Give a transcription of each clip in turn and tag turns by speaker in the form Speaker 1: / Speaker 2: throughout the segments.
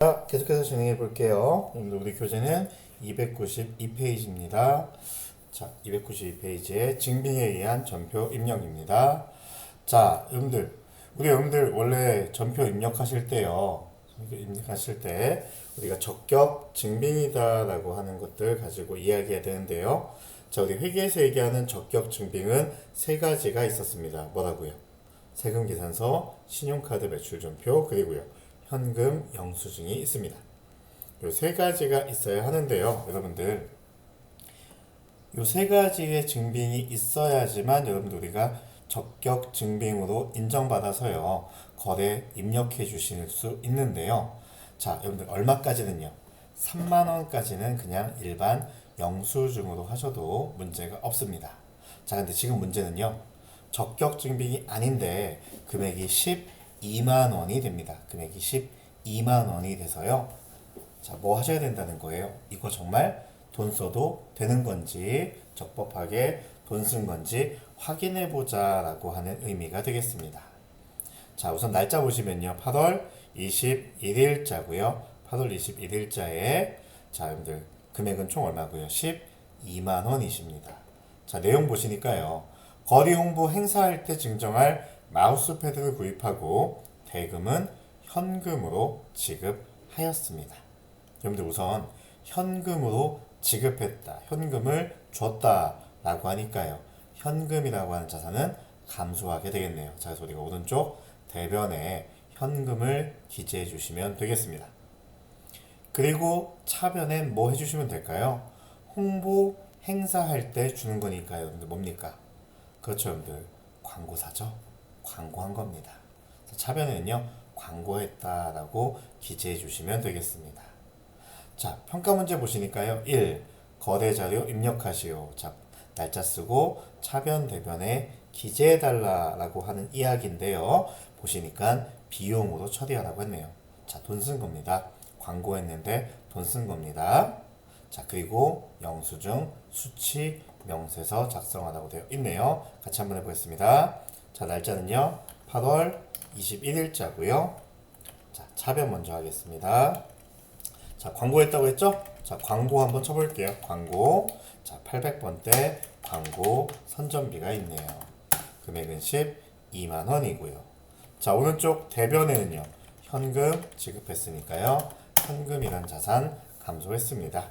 Speaker 1: 자, 계속해서 진행해 볼게요. 오늘 우리 교재는 292페이지입니다. 자, 292페이지에 증빙에 의한 전표 입력입니다. 자, 우리 여러분들 원래 전표 입력하실 때요. 입력하실 때 우리가 적격 증빙이다라고 하는 것들 가지고 이야기해야 되는데요. 자, 우리 회계에서 얘기하는 적격 증빙은 세 가지가 있었습니다. 뭐라고요? 세금 계산서, 신용카드 매출 전표, 그리고요. 현금 영수증이 있습니다. 요 세 가지가 있어야 하는데요. 여러분들 요 세 가지의 증빙이 있어야지만 여러분들 우리가 적격 증빙으로 인정받아서요. 거래 입력해 주실 수 있는데요. 자, 여러분들 얼마까지는요? 3만 원까지는 그냥 일반 영수증으로 하셔도 문제가 없습니다. 자, 근데 지금 문제는요. 적격 증빙이 아닌데 금액이 12만 원이 됩니다. 금액이 12만 원이 돼서요. 자, 뭐 하셔야 된다는 거예요? 이거 정말 돈 써도 되는 건지 적법하게 돈 쓴 건지 확인해 보자라고 하는 의미가 되겠습니다. 자, 우선 날짜 보시면요. 8월 21일자고요. 8월 21일자에 자, 여러분들 금액은 총 얼마고요? 12만 원이십니다. 자, 내용 보시니까요. 거리 홍보 행사할 때 증정할 마우스패드를 구입하고 대금은 현금으로 지급하였습니다. 여러분들 우선 현금으로 지급했다, 현금을 줬다 라고 하니까요. 현금이라고 하는 자산은 감소하게 되겠네요. 자, 그래서 우리가 오른쪽 대변에 현금을 기재해 주시면 되겠습니다. 그리고 차변엔 뭐 해주시면 될까요? 홍보 행사할 때 주는 거니까요. 여러분들 뭡니까? 그렇죠, 여러분들. 광고사죠. 광고한 겁니다. 차변에는요, 광고했다라고 기재해 주시면 되겠습니다. 자, 평가 문제 보시니까요. 1. 거래 자료 입력하시오. 자, 날짜 쓰고 차변 대변에 기재해 달라라고 하는 이야기인데요. 보시니까 비용으로 처리하라고 했네요. 자, 돈 쓴 겁니다. 광고했는데 돈 쓴 겁니다. 자, 그리고 영수증, 수치, 명세서 작성하라고 되어 있네요. 같이 한번 해보겠습니다. 자, 날짜는요. 8월 21일자고요. 자, 차변 먼저 하겠습니다. 자, 광고했다고 했죠? 자, 광고 한번 쳐볼게요. 광고. 자, 800번대 광고 선전비가 있네요. 금액은 12만 원이고요. 자, 오른쪽 대변에는요. 현금 지급했으니까요. 현금이란 자산 감소했습니다.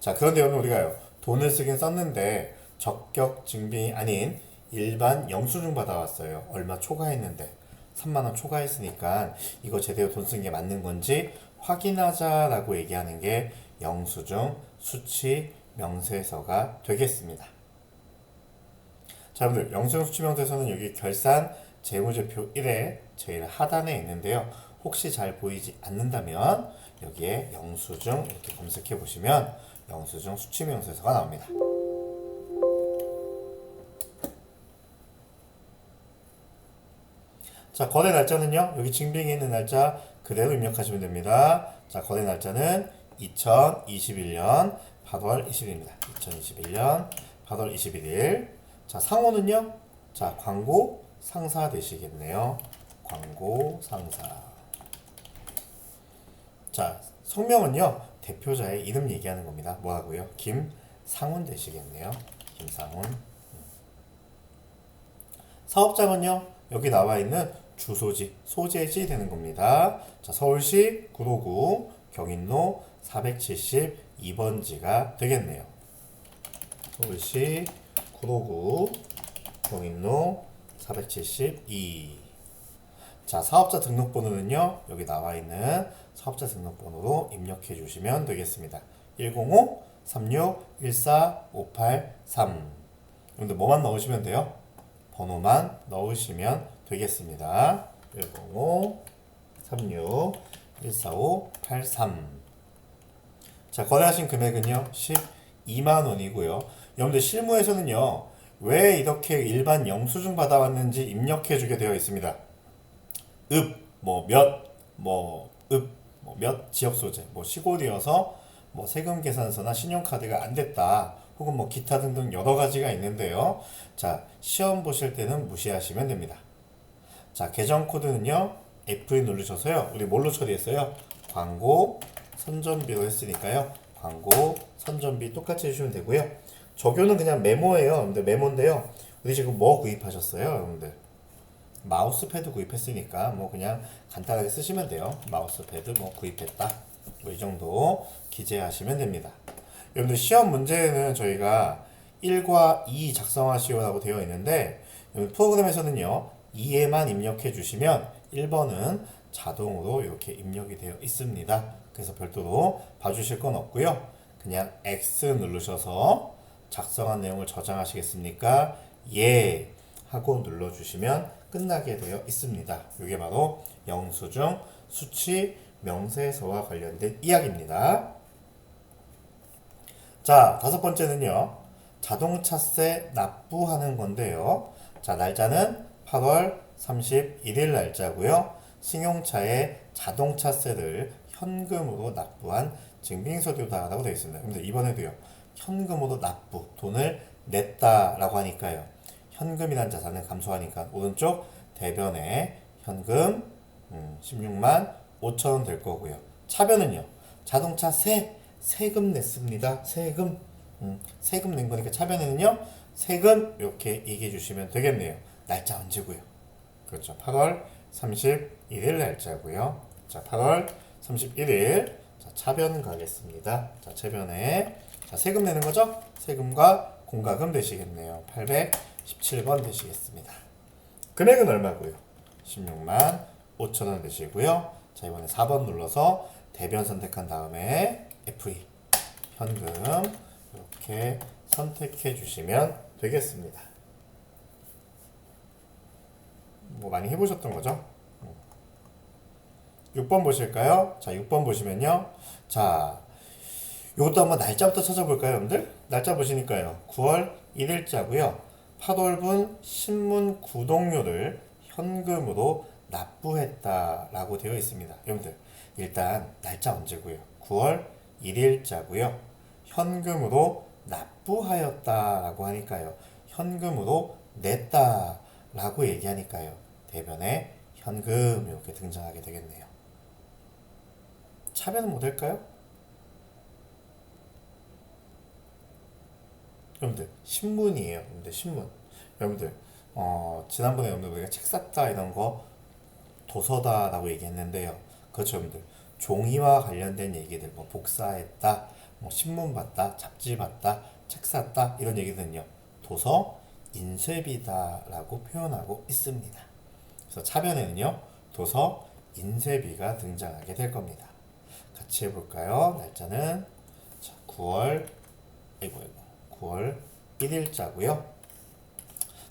Speaker 1: 자, 그런데 여러분 우리가요. 돈을 쓰긴 썼는데 적격 증빙이 아닌 일반 영수증 받아왔어요. 얼마 초과했는데 3만 원 초과했으니까 이거 제대로 돈 쓴 게 맞는 건지 확인하자라고 얘기하는 게 영수증, 수치, 명세서가 되겠습니다. 자, 여러분들 영수증, 수치, 명세서는 여기 결산 재무제표 1의 제일 하단에 있는데요. 혹시 잘 보이지 않는다면 여기에 영수증 이렇게 검색해 보시면 영수증, 수치, 명세서가 나옵니다. 자, 거래 날짜는요. 여기 증빙에 있는 날짜 그대로 입력하시면 됩니다. 자, 거래 날짜는 2021년 8월 20일입니다. 2021년 8월 21일. 자, 상호는요. 자, 광고 상사 되시겠네요. 광고 상사. 자, 성명은요. 대표자의 이름 얘기하는 겁니다. 뭐라고요? 김상훈 되시겠네요. 김상훈. 사업장은요. 여기 나와 있는 주소지, 소재지 되는 겁니다. 자, 서울시 구로구 경인로 472번지가 되겠네요. 서울시 구로구 경인로 472. 자, 사업자 등록번호는요. 여기 나와 있는 사업자 등록번호로 입력해 주시면 되겠습니다. 105-36-14-583. 여러분들 뭐만 넣으시면 돼요? 번호만 넣으시면 되겠습니다. 105-36-14-583. 자, 거래하신 금액은요 12만 원이고요. 여러분들 실무에서는요 왜 이렇게 일반 영수증 받아왔는지 입력해 주게 되어 있습니다. 몇 지역 소재, 시골이어서 세금 계산서나 신용카드가 안 됐다. 혹은 기타 등등 여러 가지가 있는데요. 자, 시험 보실 때는 무시하시면 됩니다. 자, 계정 코드는요. F2 누르셔서요. 우리 뭘로 처리했어요? 광고 선전비로 했으니까요. 광고 선전비 똑같이 해주시면 되고요. 적용은 그냥 메모예요. 근데 메모인데요. 우리 지금 뭐 구입하셨어요, 여러분들? 마우스패드 구입했으니까 뭐 그냥 간단하게 쓰시면 돼요. 마우스패드 뭐 구입했다. 뭐 이 정도 기재하시면 됩니다. 여러분들 시험 문제는 저희가 1과 2 작성하시오라고 되어 있는데 프로그램에서는요 2에만 입력해 주시면 1번은 자동으로 이렇게 입력이 되어 있습니다. 그래서 별도로 봐주실 건 없고요. 그냥 X 누르셔서 작성한 내용을 저장하시겠습니까? 예 하고 눌러주시면 끝나게 되어 있습니다. 이게 바로 영수증 수치 명세서와 관련된 이야기입니다. 자, 다섯 번째는요. 자동차세 납부하는 건데요. 자, 날짜는 8월 31일 날짜고요. 승용차의 자동차세를 현금으로 납부한 증빙서류다라고 되어 있습니다. 근데 이번에도요. 현금으로 납부, 돈을 냈다라고 하니까요. 현금이란 자산은 감소하니까 오른쪽 대변에 현금 16만 5천 원 될 거고요. 차변은요. 자동차 세금 냈습니다. 세금 낸 거니까 차변에는요. 세금 이렇게 얘기해 주시면 되겠네요. 날짜 언제고요? 그렇죠. 8월 31일 날짜고요. 자, 8월 31일 자, 차변 가겠습니다. 자, 차변에 자, 세금 내는 거죠? 세금과 공과금 되시겠네요. 817번 되시겠습니다. 금액은 얼마고요? 16만 5천 원 되시고요. 자, 이번에 4번 눌러서 대변 선택한 다음에 F2 현금 이렇게 선택해 주시면 되겠습니다. 뭐 많이 해보셨던 거죠? 6번 보실까요? 자, 6번 보시면요. 자, 이것도 한번 날짜부터 찾아볼까요, 여러분들? 날짜 보시니까요. 9월 1일자고요. 8월분 신문 구독료를 현금으로 납부했다라고 되어 있습니다. 여러분들, 일단 날짜 언제고요? 9월 1일자고요. 현금으로 납부하였다라고 하니까요. 현금으로 냈다라고 얘기하니까요. 대변에 현금 이렇게 등장하게 되겠네요. 차변은 뭐 될까요? 여러분들 신문이에요. 여러분들 신문. 여러분들 지난번에 여러분들 우리가 책 샀다 이런 거 도서다라고 얘기했는데요. 그렇죠, 여러분들. 종이와 관련된 얘기들, 뭐 복사했다, 뭐 신문 봤다, 잡지 봤다, 책 샀다 이런 얘기들은요. 도서 인쇄비다라고 표현하고 있습니다. 그래서 차변에는요. 도서 인쇄비가 등장하게 될 겁니다. 같이 해볼까요? 날짜는 자, 9월 1일자고요.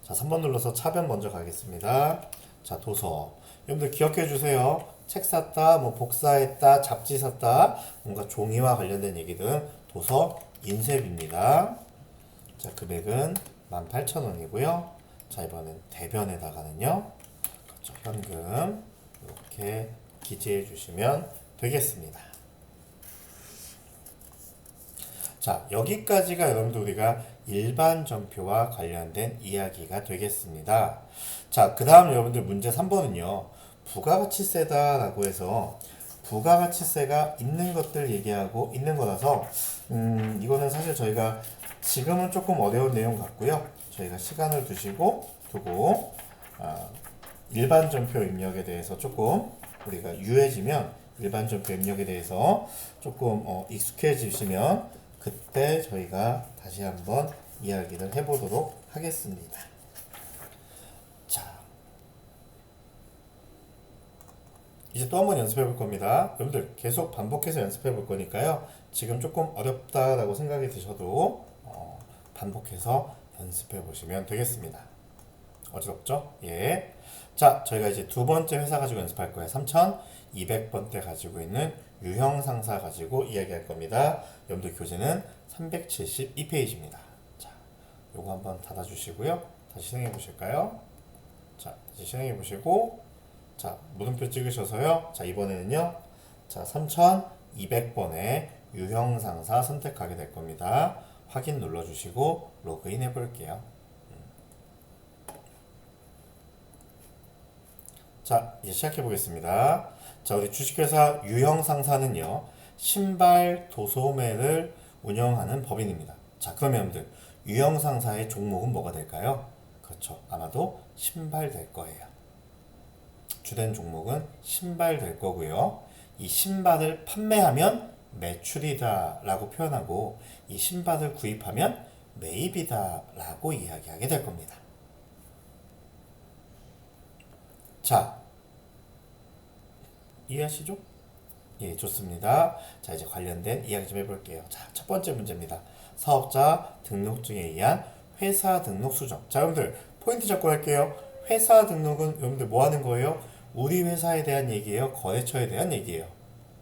Speaker 1: 자, 3번 눌러서 차변 먼저 가겠습니다. 자, 도서. 여러분들 기억해 주세요. 책 샀다, 뭐 복사했다, 잡지 샀다, 뭔가 종이와 관련된 얘기들은 도서 인쇄비입니다. 자, 금액은 18,000원이고요. 자, 이번엔 대변에다가는요. 그렇죠. 현금 이렇게 기재해 주시면 되겠습니다. 자, 여기까지가 여러분들 우리가 일반 전표와 관련된 이야기가 되겠습니다. 자, 그 다음 여러분들 문제 3번은요. 부가가치세다라고 해서 부가가치세가 있는 것들 얘기하고 있는 거라서 이거는 사실 저희가 지금은 조금 어려운 내용 같고요. 저희가 시간을 두고 일반 전표 입력에 대해서 조금 우리가 유해지면 일반 전표 입력에 대해서 조금 익숙해지시면 그때 저희가 다시 한번 이야기를 해보도록 하겠습니다. 자, 이제 또 한번 연습해 볼 겁니다. 여러분들 계속 반복해서 연습해 볼 거니까요. 지금 조금 어렵다라고 생각이 드셔도 반복해서 연습해 보시면 되겠습니다. 어지럽죠? 예. 자, 저희가 이제 두 번째 회사 가지고 연습할 거예요. 3200번대 가지고 있는 유형 상사 가지고 이야기할 겁니다. 여러분들 교재는 372페이지입니다. 자, 요거 한번 닫아 주시고요. 다시 실행해 보실까요? 자, 다시 실행해 보시고 자, 물음표 찍으셔서요. 자, 이번에는요. 자, 3200번의 유형 상사 선택하게 될 겁니다. 확인 눌러 주시고 로그인 해 볼게요. 자, 이제 시작해 보겠습니다. 자, 우리 주식회사 유형상사는요, 신발 도소매를 운영하는 법인입니다. 자, 그러면 여러분들, 유형상사의 종목은 뭐가 될까요? 그렇죠. 아마도 신발 될 거예요. 주된 종목은 신발 될 거고요. 이 신발을 판매하면 매출이다 라고 표현하고, 이 신발을 구입하면 매입이다 라고 이야기하게 될 겁니다. 자, 이해하시죠? 예, 좋습니다. 자, 이제 관련된 이야기 좀 해볼게요. 자, 첫 번째 문제입니다. 사업자 등록증에 의한 회사 등록 수정. 자, 여러분들, 포인트 잡고 할게요. 회사 등록은 여러분들 뭐 하는 거예요? 우리 회사에 대한 얘기예요? 거래처에 대한 얘기예요?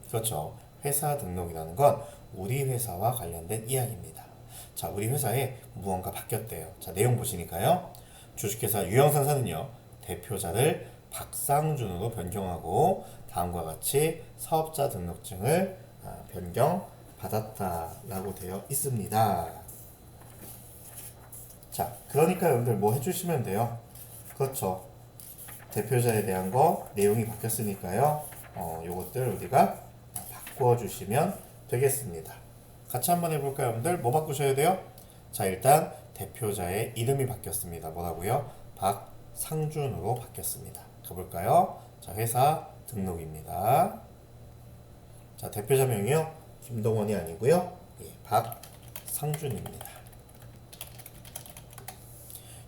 Speaker 1: 그렇죠. 회사 등록이라는 건 우리 회사와 관련된 이야기입니다. 자, 우리 회사에 무언가 바뀌었대요. 자, 내용 보시니까요. 주식회사 유형상사는요, 대표자를 박상준으로 변경하고 다음과 같이 사업자 등록증을 변경받았다라고 되어 있습니다. 자, 그러니까 여러분들 뭐 해주시면 돼요? 그렇죠. 대표자에 대한 거 내용이 바뀌었으니까요. 요것들 우리가 바꿔주시면 되겠습니다. 같이 한번 해볼까요, 여러분들? 뭐 바꾸셔야 돼요? 자, 일단 대표자의 이름이 바뀌었습니다. 뭐라고요? 박상준으로 바뀌었습니다. 가볼까요? 자, 회사 등록입니다. 자, 대표자 명이요. 김동원이 아니고요. 예, 박상준입니다.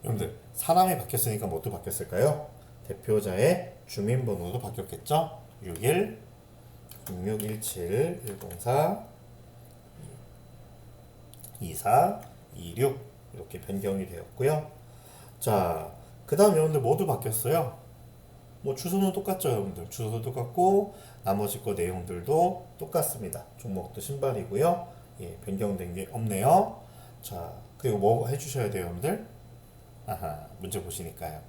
Speaker 1: 여러분들, 사람이 바뀌었으니까 뭐도 바뀌었을까요? 대표자의 주민번호도 바뀌었겠죠? 61 0617 104 24 26 이렇게 변경이 되었고요. 자, 그 다음 여러분들 모두 바뀌었어요. 뭐 주소는 똑같죠, 여러분들. 주소도 똑같고 나머지 거 내용들도 똑같습니다. 종목도 신발이고요. 예, 변경된 게 없네요. 자, 그리고 뭐 해주셔야 돼요, 여러분들? 아하, 문제 보시니까요.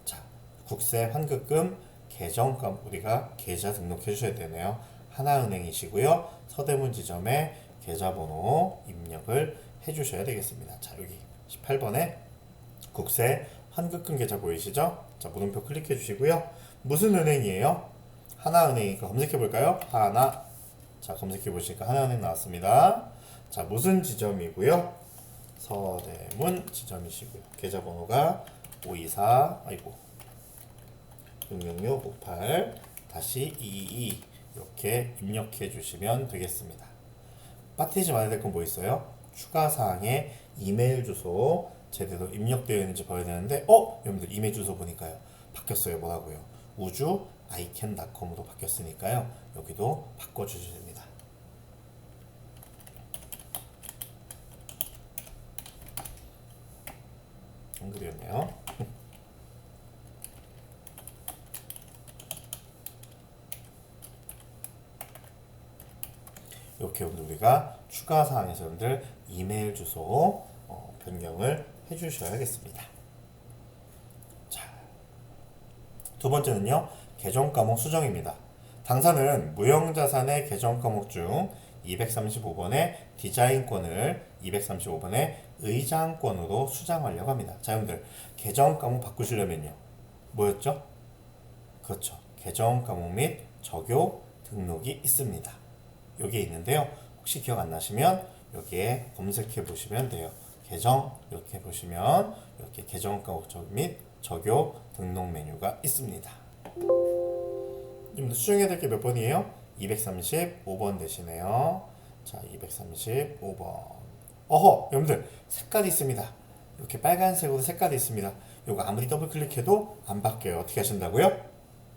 Speaker 1: 자, 국세 환급금 계정값 우리가 계좌 등록해 주셔야 되네요. 하나은행이시고요. 서대문 지점에 계좌번호 입력을 해 주셔야 되겠습니다. 자, 여기 18번에 국세 환급금 계좌 보이시죠? 자, 물음표 클릭해 주시고요. 무슨 은행이에요? 하나은행이니까 검색해 볼까요? 하나. 자, 검색해 보시니까 하나은행 나왔습니다. 자, 무슨 지점이고요? 서대문 지점이시고요. 계좌번호가 524 66658 222 이렇게 입력해 주시면 되겠습니다. 빠뜨리지 말아야 될 건 뭐 있어요? 추가 사항에 이메일 주소 제대로 입력되어 있는지 봐야 되는데, 여러분들 이메일 주소 보니까요, 바뀌었어요. 뭐라고요? 우주 ican.com으로 바뀌었으니까요, 여기도 바꿔주셔야 됩니다. 한글이었네요. 이렇게 우리가 추가 사항에서 여러분들 이메일 주소 변경을 해주셔야겠습니다. 자, 두 번째는요, 계정 과목 수정입니다. 당사는 무형자산의 계정 과목 중 235번의 디자인권을 235번의 의장권으로 수정하려고 합니다. 자, 여러분들 계정 과목 바꾸시려면요, 뭐였죠? 그렇죠. 계정 과목 및 적용 등록이 있습니다. 여기에 있는데요. 혹시 기억 안 나시면 여기에 검색해 보시면 돼요. 계정 이렇게 보시면 이렇게 계정 과목 및 적용 등록 메뉴가 있습니다. 수정해야 될 게 몇 번이에요? 235번 되시네요. 자, 235번. 여러분들 색깔이 있습니다. 이렇게 빨간색으로 색깔이 있습니다. 이거 아무리 더블 클릭해도 안 바뀌어요. 어떻게 하신다고요?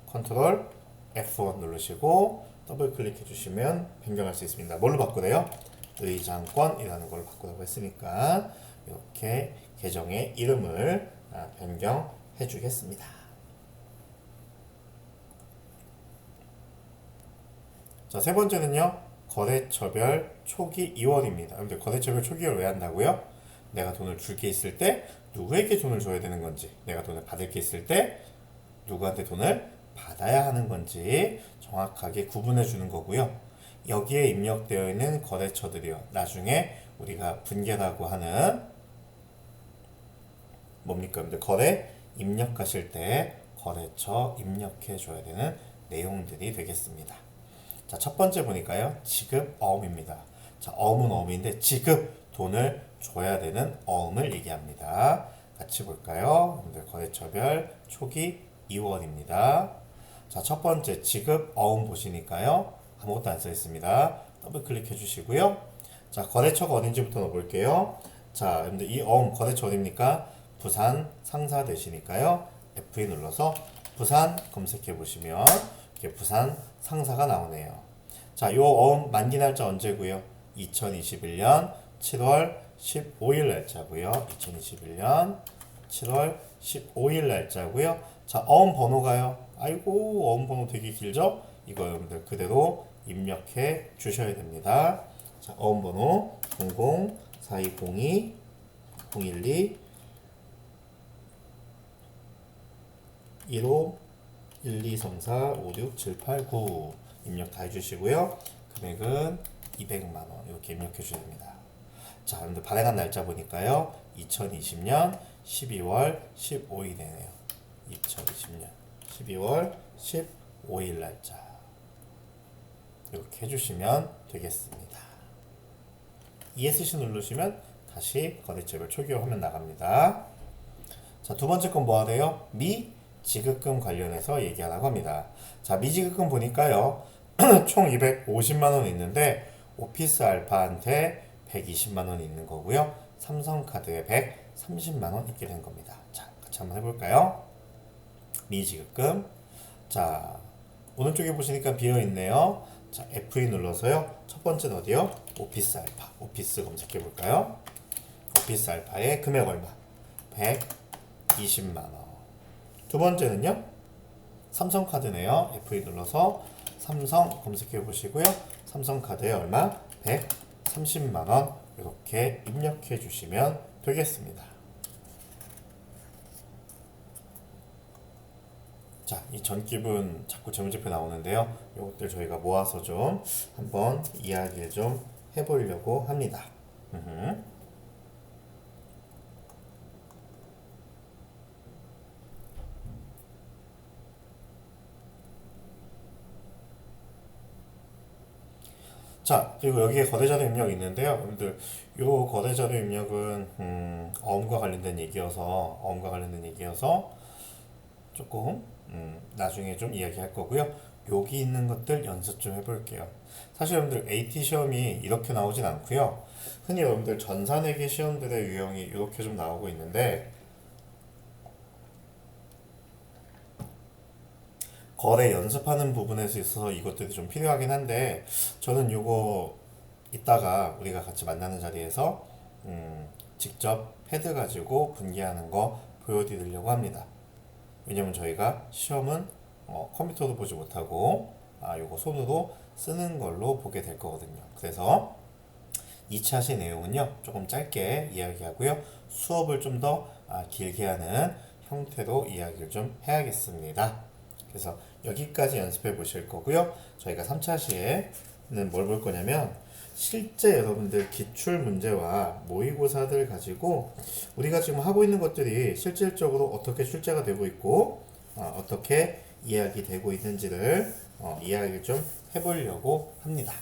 Speaker 1: 컨트롤 F1 누르시고 더블 클릭해 주시면 변경할 수 있습니다. 뭘로 바꾸래요? 의장권이라는 걸 바꾸라고 했으니까 이렇게 계정의 이름을 변경해 주겠습니다. 자, 세 번째는요, 거래처별 초기 2월입니다. 여러분들 거래처별 초기 2월 왜 한다고요? 내가 돈을 줄 게 있을 때 누구에게 돈을 줘야 되는 건지, 내가 돈을 받을 게 있을 때 누구한테 돈을 받아야 하는 건지 정확하게 구분해 주는 거고요. 여기에 입력되어 있는 거래처들이요, 나중에 우리가 분계라고 하는 뭡니까? 거래 입력하실 때 거래처 입력해 줘야 되는 내용들이 되겠습니다. 자, 첫 번째 보니까요. 지급 어음입니다. 자, 어음은 어음인데 지급 돈을 줘야 되는 어음을 얘기합니다. 같이 볼까요? 여러분들 거래처별 초기 2월입니다. 자, 첫 번째 지급 어음 보시니까요. 아무것도 안 써 있습니다. 더블 클릭해 주시고요. 자, 거래처가 어딘지부터 넣어볼게요. 자, 여러분들 이 어음 거래처 어딥니까? 부산 상사 되시니까요. F2 눌러서 부산 검색해 보시면 이렇게 부산 상사가 나오네요. 자, 요 어음 만기 날짜 언제고요? 2021년 7월 15일 날짜고요. 2021년 7월 15일 날짜고요. 자, 어음 번호가요. 아이고, 어음 번호 되게 길죠? 이거 여러분들 그대로 입력해 주셔야 됩니다. 자, 어음 번호 004202 012 15 1234 56789 입력 다 해주시고요. 금액은 200만원 이렇게 입력해 주셔야 됩니다. 자, 여러분들 발행한 날짜 보니까요. 2020년 12월 15일이네요. 2020년 12월 15일 날짜 이렇게 해주시면 되겠습니다. ESC 누르시면 다시 거래처별 초기 화면 나갑니다. 자, 두 번째 건 뭐 하래요? 미지급금 관련해서 얘기하라고 합니다. 자, 미지급금 보니까요. 총 250만원 있는데 오피스 알파한테 120만원 있는 거고요. 삼성카드에 130만원 있게 된 겁니다. 자, 같이 한번 해볼까요? 미지급금. 자, 오른쪽에 보시니까 비어있네요. 자, F2 눌러서요. 첫 번째는 어디요? 오피스 알파. 오피스 검색해 볼까요? 오피스 알파의 금액 얼마? 120만원. 두 번째는요? 삼성카드네요. F2 눌러서 삼성 검색해 보시고요. 삼성카드에 얼마? 130만원. 이렇게 입력해 주시면 되겠습니다. 자, 이 전기분 자꾸 재무제표 나오는데요. 이것들 저희가 모아서 좀 한번 이야기를 좀 해보려고 합니다. 자, 그리고 여기에 거래자료 입력이 있는데요. 여러분들, 요 거래자료 입력은 어음과 관련된 얘기여서 조금 나중에 좀 이야기할 거고요. 여기 있는 것들 연습 좀 해볼게요. 사실 여러분들 AT 시험이 이렇게 나오진 않고요. 흔히 여러분들 전산회계 시험들의 유형이 이렇게 좀 나오고 있는데 거래 연습하는 부분에서 있어서 이것들이 좀 필요하긴 한데 저는 요거 이따가 우리가 같이 만나는 자리에서 직접 패드 가지고 분기하는 거 보여드리려고 합니다. 왜냐면 저희가 시험은 컴퓨터도 보지 못하고 요거 손으로 쓰는 걸로 보게 될 거거든요. 그래서 2차 시 내용은요 조금 짧게 이야기하고요. 수업을 좀 더 길게 하는 형태로 이야기를 좀 해야겠습니다. 그래서 여기까지 연습해 보실 거고요. 저희가 3차 시에는 뭘 볼 거냐면 실제 여러분들 기출 문제와 모의고사들 가지고 우리가 지금 하고 있는 것들이 실질적으로 어떻게 출제가 되고 있고 어떻게 이야기되고 있는지를 이야기를 좀 해보려고 합니다.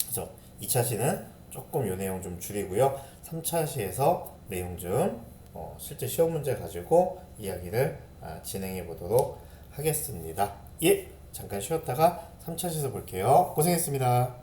Speaker 1: 그래서 2차 시는 조금 요 내용 좀 줄이고요. 3차 시에서 내용 좀 실제 시험 문제 가지고 이야기를 진행해 보도록 하겠습니다. 예, 잠깐 쉬었다가 3차 시에서 볼게요. 고생했습니다.